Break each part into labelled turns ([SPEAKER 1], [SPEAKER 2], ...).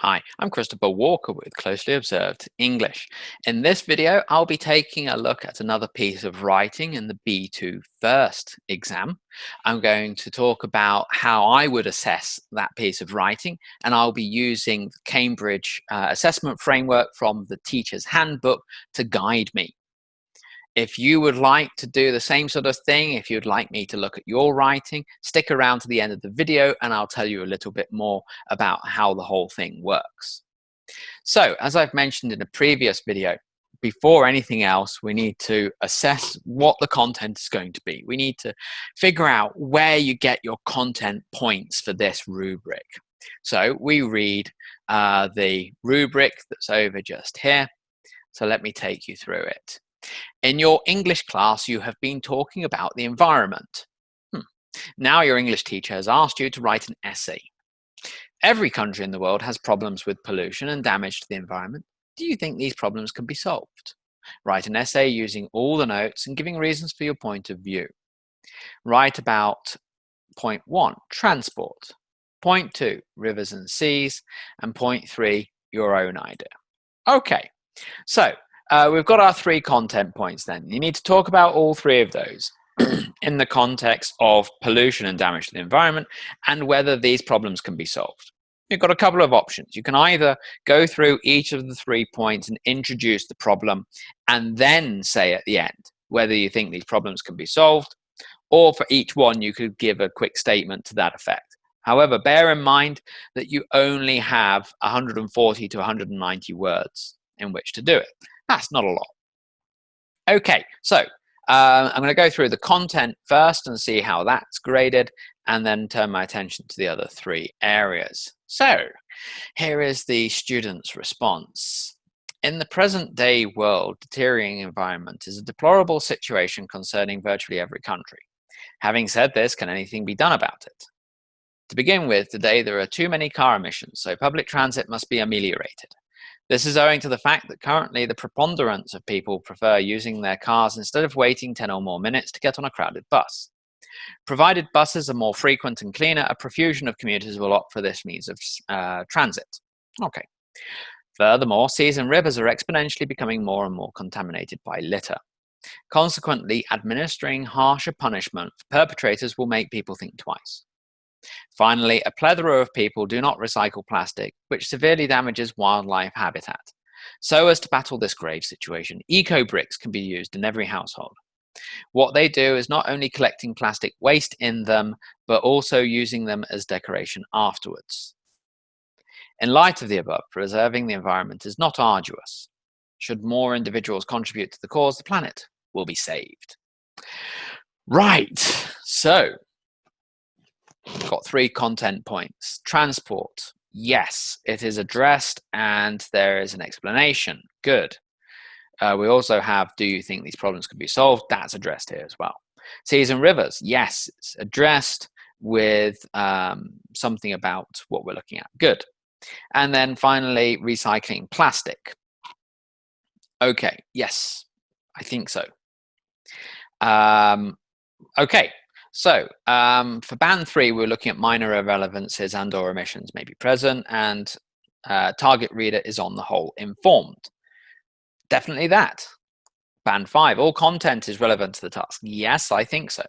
[SPEAKER 1] Hi, I'm Christopher Walker with Closely Observed English. In this video, I'll be taking a look at another piece of writing in the B2 First exam. I'm going to talk about how I would assess that piece of writing, and I'll be using the Cambridge assessment framework from the Teacher's Handbook to guide me. If you would like to do the same sort of thing, if you'd like me to look at your writing, stick around to the end of the video and I'll tell you a little bit more about how the whole thing works. So, as I've mentioned in a previous video, before anything else, we need to assess what the content is going to be. We need to figure out where you get your content points for this rubric. So we read the rubric that's over just here. So let me take you through it. In your English class, you have been talking about the environment. Now your English teacher has asked you to write an essay. Every country in the world has problems with pollution and damage to the environment. Do you think these problems can be solved? Write an essay using all the notes and giving reasons for your point of view. Write about point 1, transport. Point 2, rivers and seas. And point 3, your own idea. Okay, so we've got our 3 content points then. You need to talk about all 3 of those in the context of pollution and damage to the environment and whether these problems can be solved. You've got a couple of options. You can either go through each of the 3 points and introduce the problem and then say at the end whether you think these problems can be solved, or for each one you could give a quick statement to that effect. However, bear in mind that you only have 140 to 190 words in which to do it. That's not a lot. Okay, so I'm going to go through the content first and see how that's graded, and then turn my attention to the other 3 areas. So here is the student's response. In the present day world, deteriorating environment is a deplorable situation concerning virtually every country. Having said this, can anything be done about it? To begin with, today there are too many car emissions, so public transit must be ameliorated. This is owing to the fact that currently the preponderance of people prefer using their cars instead of waiting 10 or more minutes to get on a crowded bus. Provided buses are more frequent and cleaner, a profusion of commuters will opt for this means of transit. Okay. Furthermore, seas and rivers are exponentially becoming more and more contaminated by litter. Consequently, administering harsher punishment for perpetrators will make people think twice. Finally, a plethora of people do not recycle plastic, which severely damages wildlife habitat. So as to battle this grave situation, eco-bricks can be used in every household. What they do is not only collecting plastic waste in them, but also using them as decoration afterwards. In light of the above, preserving the environment is not arduous. Should more individuals contribute to the cause, the planet will be saved. Right, so got 3 content points. Transport, yes, it is addressed and there is an explanation. Good. We also have, do you think these problems could be solved? That's addressed here as well. Seas and rivers, yes, it's addressed with something about what we're looking at. Good. And then finally, recycling plastic. Okay, yes, I think so. Okay, so for band 3, we're looking at minor irrelevances and or omissions may be present, and target reader is on the whole informed. Definitely that. Band 5, all content is relevant to the task. Yes, I think so.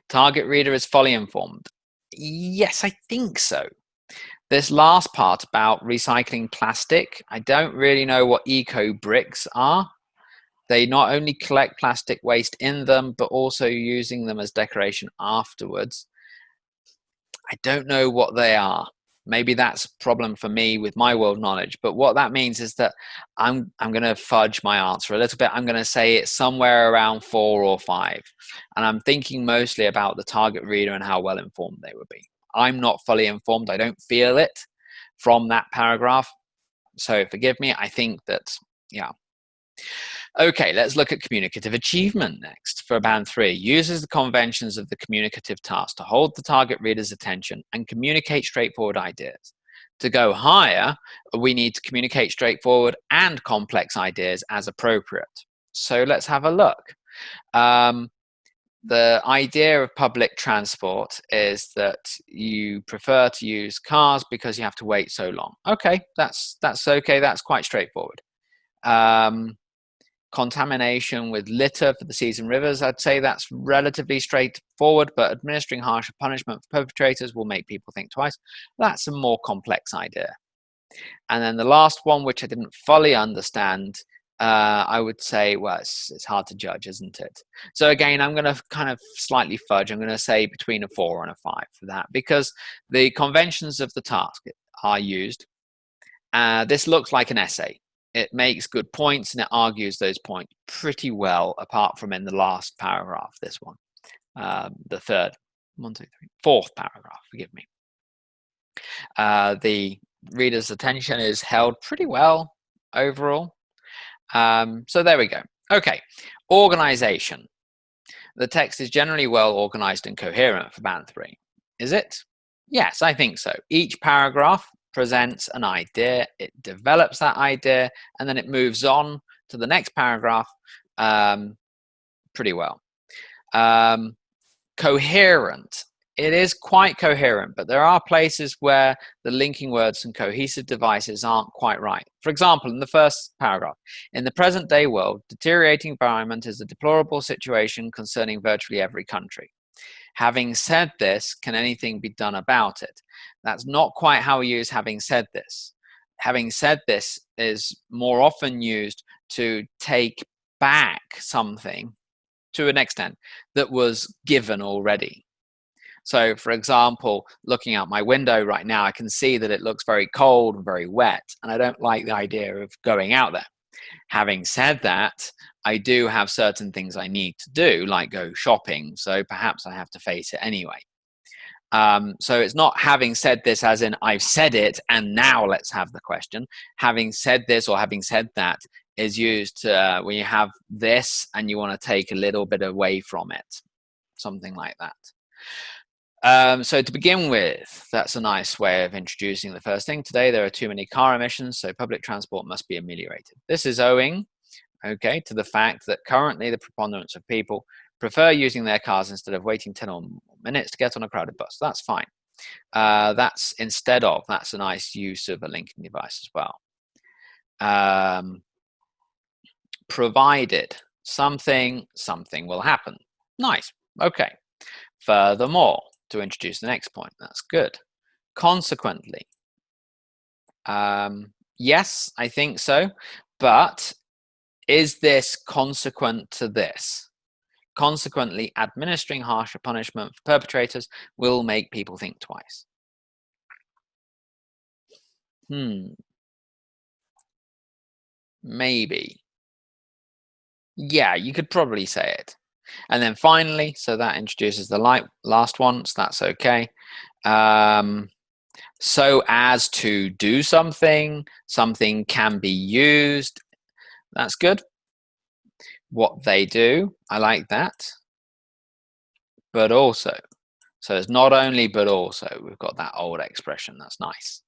[SPEAKER 1] Target reader is fully informed. Yes, I think so. This last part about recycling plastic, I don't really know what eco bricks are. They not only collect plastic waste in them, but also using them as decoration afterwards. I don't know what they are. Maybe that's a problem for me with my world knowledge. But what that means is that I'm going to fudge my answer a little bit. I'm going to say it's somewhere around 4 or 5. And I'm thinking mostly about the target reader and how well informed they would be. I'm not fully informed. I don't feel it from that paragraph. So forgive me. I think that, yeah. Okay, let's look at communicative achievement next. For band 3, uses the conventions of the communicative task to hold the target reader's attention and communicate straightforward ideas. To go higher, we need to communicate straightforward and complex ideas as appropriate. So let's have a look. the idea of public transport is that you prefer to use cars because you have to wait so long. Okay, that's okay. That's quite straightforward. Contamination with litter for the seas and rivers, I'd say that's relatively straightforward, but administering harsher punishment for perpetrators will make people think twice. That's a more complex idea. And then the last one, which I didn't fully understand, I would say, well, it's hard to judge, isn't it? So again, I'm going to kind of slightly fudge. I'm going to say between a 4 and a 5 for that, because the conventions of the task are used. This looks like an essay. It makes good points and it argues those points pretty well, apart from in the last paragraph, this one, the third, 1, 2, 3, fourth paragraph, forgive me. The reader's attention is held pretty well overall. So there we go. Okay, organization. The text is generally well organized and coherent for band 3. Is it? Yes, I think so. Each paragraph presents an idea, it develops that idea, and then it moves on to the next paragraph pretty well. Coherent. It is quite coherent, but there are places where the linking words and cohesive devices aren't quite right. For example, in the first paragraph, in the present day world, deteriorating environment is a deplorable situation concerning virtually every country. Having said this, can anything be done about it? That's not quite how we use having said this. Having said this is more often used to take back something to an extent that was given already. So, for example, looking out my window right now, I can see that it looks very cold and very wet, and I don't like the idea of going out there. Having said that, I do have certain things I need to do, like go shopping, so perhaps I have to face it anyway. So it's not having said this as in I've said it and now let's have the question. Having said this or having said that is used when you have this and you want to take a little bit away from it, something like that. So to begin with, that's a nice way of introducing the first thing. Today, there are too many car emissions, so public transport must be ameliorated. This is owing, okay, to the fact that currently the preponderance of people prefer using their cars instead of waiting 10 or more minutes to get on a crowded bus. That's fine. That's instead of, that's a nice use of a linking device as well. Provided something will happen. Nice. Okay. Furthermore, to introduce the next point, that's good. Consequently, yes, I think so, but is this consequent to this? Consequently, administering harsher punishment for perpetrators will make people think twice. Maybe. Yeah, you could probably say it. And then finally, so that introduces the last one, so that's okay. So as to do something can be used. That's good. What they do, I like that. But also, so it's not only but also, we've got that old expression, that's nice.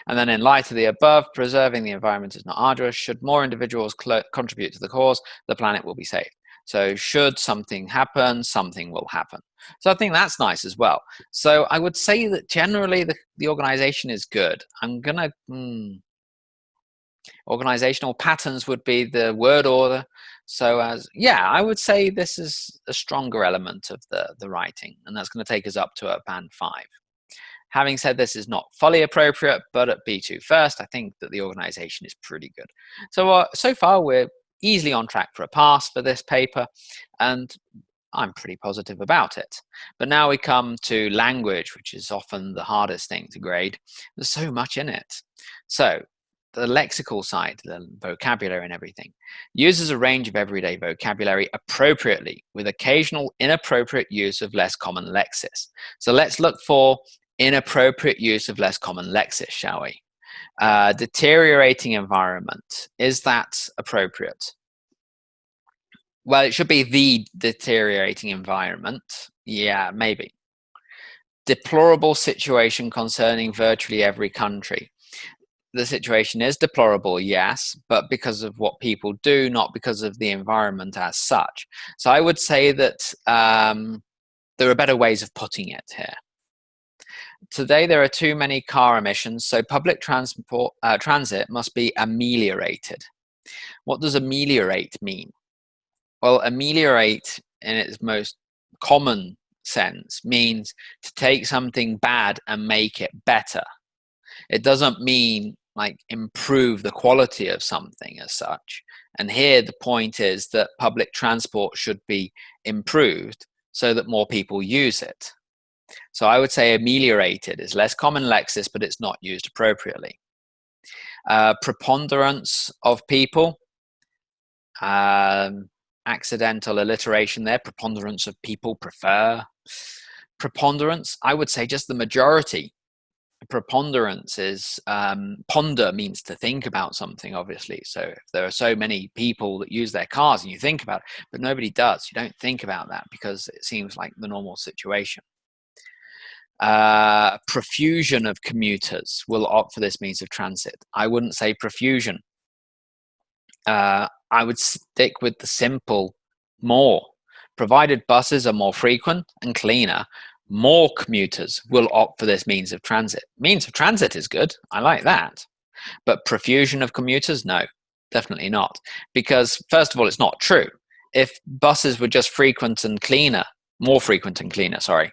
[SPEAKER 1] And then in light of the above, preserving the environment is not arduous. Should more individuals contribute to the cause, the planet will be saved. So should something happen, something will happen. So I think that's nice as well. So I would say that generally the organization is good. I'm going to, organizational patterns would be the word order. So yeah, I would say this is a stronger element of the writing, and that's going to take us up to a band 5. Having said this is not fully appropriate, but at B2 first, I think that the organization is pretty good. So so far, we're easily on track for a pass for this paper, and I'm pretty positive about it. But now we come to language, which is often the hardest thing to grade. There's so much in it. So the lexical side, the vocabulary and everything, uses a range of everyday vocabulary appropriately with occasional inappropriate use of less common lexis. So let's look for inappropriate use of less common lexis, shall we? Deteriorating environment, is that appropriate? Well, it should be the deteriorating environment. Yeah, maybe. Deplorable situation concerning virtually every country. the situation is deplorable, yes, but because of what people do, not because of the environment as such. So I would say that there are better ways of putting it here. Today, there are too many car emissions, so public transit must be ameliorated. What does ameliorate mean? Well, ameliorate in its most common sense means to take something bad and make it better. It doesn't mean like improve the quality of something as such. And here the point is that public transport should be improved so that more people use it. So I would say ameliorated is less common Lexis, but it's not used appropriately. Preponderance of people, accidental alliteration there, preponderance of people prefer. Preponderance, I would say just the majority. Preponderance is, ponder means to think about something, obviously. So if there are so many people that use their cars and you think about it, but nobody does, you don't think about that because it seems like the normal situation. Profusion of commuters will opt for this means of transit. I wouldn't say profusion. I would stick with the simple more. Provided buses are more frequent and cleaner, more commuters will opt for this means of transit. Means of transit is good. I like that. But profusion of commuters? No, definitely not. Because first of all, it's not true. If buses were just frequent and cleaner, more frequent and cleaner, sorry,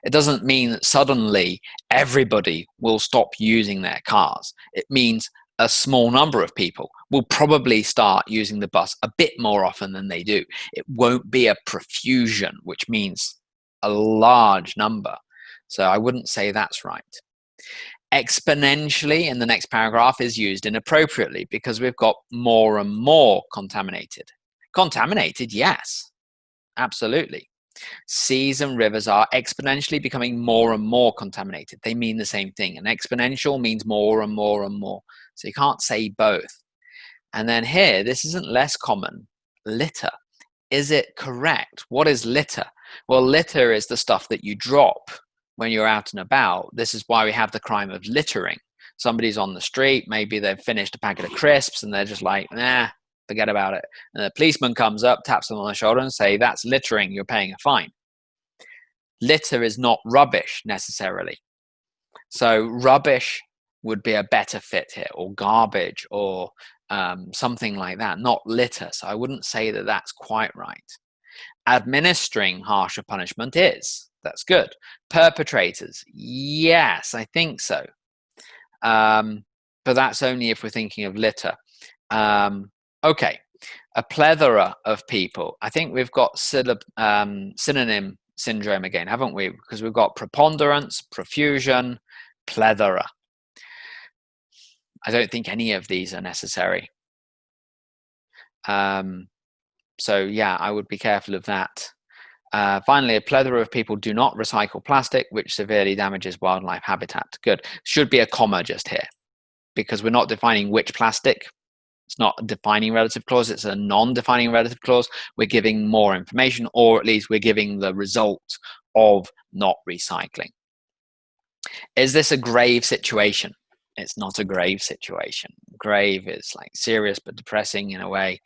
[SPEAKER 1] it doesn't mean that suddenly everybody will stop using their cars. It means a small number of people will probably start using the bus a bit more often than they do. It won't be a profusion, which means a large number. So I wouldn't say that's right. Exponentially in the next paragraph is used inappropriately because we've got more and more contaminated. Contaminated, yes, absolutely. Seas and rivers are exponentially becoming more and more contaminated. They mean the same thing. An exponential means more and more and more. So you can't say both. And then here, this isn't less common. Litter. Is it correct? What is litter? Well, litter is the stuff that you drop when you're out and about. This is why we have the crime of littering. Somebody's on the street, maybe they've finished a packet of crisps and they're just like, nah, forget about it. And the policeman comes up, taps them on the shoulder and say, that's littering, you're paying a fine. Litter is not rubbish necessarily. So rubbish would be a better fit here, or garbage, or something like that, not litter. So I wouldn't say that that's quite right. Administering harsher punishment is. That's good. Perpetrators, yes, I think so. But that's only if we're thinking of litter. Okay, a plethora of people. I think we've got synonym syndrome again, haven't we? Because we've got preponderance, profusion, plethora. I don't think any of these are necessary. So yeah, I would be careful of that. Finally, a plethora of people do not recycle plastic, which severely damages wildlife habitat. Good. Should be a comma just here, because we're not defining which plastic. It's not a defining relative clause, it's a non-defining relative clause. We're giving more information, or at least we're giving the result of not recycling. Is this a grave situation? It's not a grave situation. Grave is like serious but depressing in a way.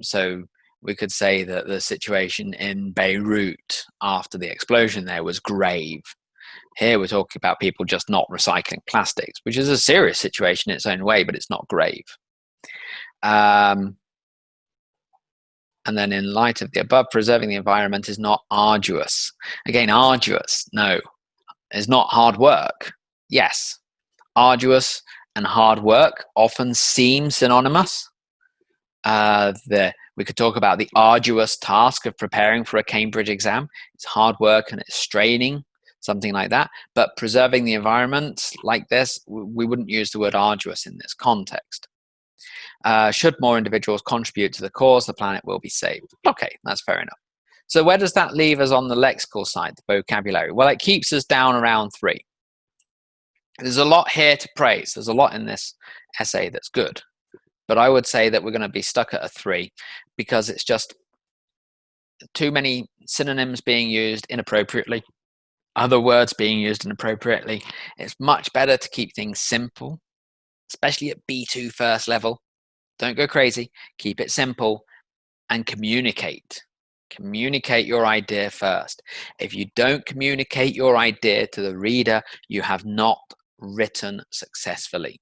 [SPEAKER 1] So we could say that the situation in Beirut after the explosion there was grave. Here we're talking about people just not recycling plastics, which is a serious situation in its own way, but it's not grave. And then in light of the above, preserving the environment is not arduous. Again, arduous, no. It's not hard work. Yes, arduous and hard work often seem synonymous. We could talk about the arduous task of preparing for a Cambridge exam. It's hard work and it's straining, something like that. But preserving the environment like this, we wouldn't use the word arduous in this context. Should more individuals contribute to the cause, the planet will be saved. Okay, that's fair enough. So where does that leave us on the lexical side, the vocabulary? Well, it keeps us down around 3. There's a lot here to praise. There's a lot in this essay that's good. But I would say that we're going to be stuck at a 3 because it's just too many synonyms being used inappropriately, other words being used inappropriately. It's much better to keep things simple especially at B2 first level. Don't go crazy. Keep it simple and communicate. Communicate your idea first. If you don't communicate your idea to the reader, you have not written successfully.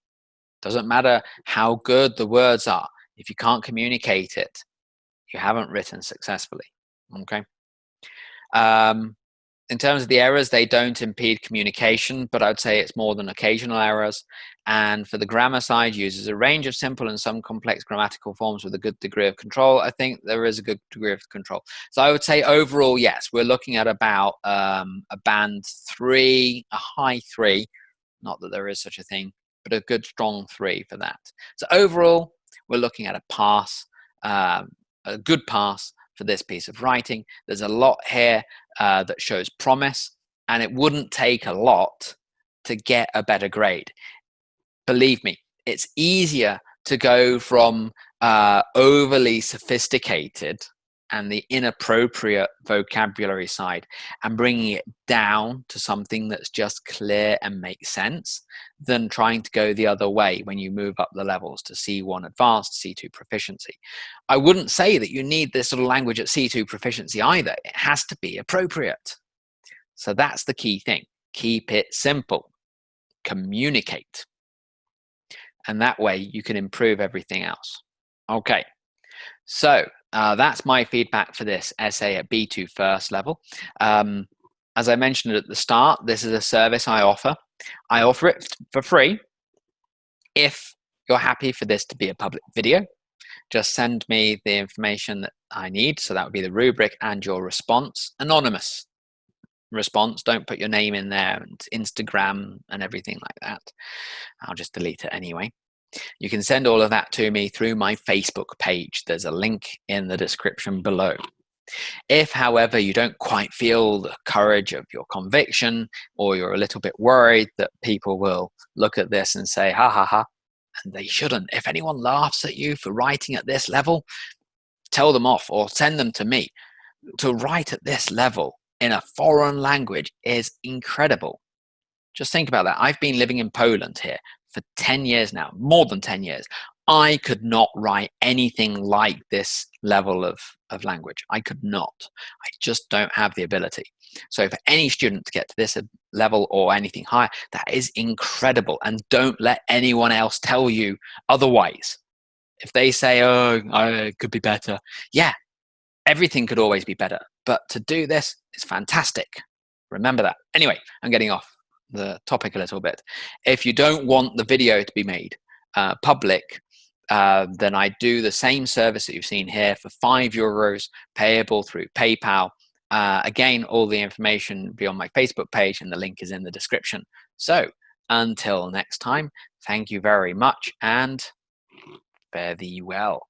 [SPEAKER 1] Doesn't matter how good the words are. If you can't communicate it, you haven't written successfully. Okay. In terms of the errors, they don't impede communication, but I'd say it's more than occasional errors. And for the grammar side, uses a range of simple and some complex grammatical forms with a good degree of control. I think there is a good degree of control. So I would say overall, yes, we're looking at about a band 3, a high 3. Not that there is such a thing, but a good strong 3 for that. So overall, we're looking at a pass, a good pass for this piece of writing. There's a lot here that shows promise, and it wouldn't take a lot to get a better grade. Believe me, it's easier to go from overly sophisticated and the inappropriate vocabulary side and bringing it down to something that's just clear and makes sense than trying to go the other way when you move up the levels to C1 advanced, C2 proficiency. I wouldn't say that you need this sort of language at C2 proficiency either. It has to be appropriate. So that's the key thing. Keep it simple. Communicate. And that way you can improve everything else. Okay. So that's my feedback for this essay at B2 first level. As I mentioned at the start, this is a service I offer. I offer it for free. If you're happy for this to be a public video, just send me the information that I need. So that would be the rubric and your response. Anonymous response. Don't put your name in there and Instagram and everything like that. I'll just delete it anyway. You can send all of that to me through my Facebook page. There's a link in the description below. If, however, you don't quite feel the courage of your conviction, or you're a little bit worried that people will look at this and say, ha ha ha, and they shouldn't. If anyone laughs at you for writing at this level, tell them off or send them to me. To write at this level in a foreign language is incredible. Just think about that. I've been living in Poland here for 10 years now, more than 10 years. I could not write anything like this level of language. I could not. I just don't have the ability. So for any student to get to this level or anything higher, that is incredible. And don't let anyone else tell you otherwise. If they say, oh, it could be better. Yeah, everything could always be better. But to do this is fantastic. Remember that. Anyway, I'm getting off the topic a little bit. If you don't want the video to be made public, then I do the same service that you've seen here for €5 payable through PayPal. Again, all the information will be on my Facebook page and the link is in the description. So until next time, thank you very much and fare thee well.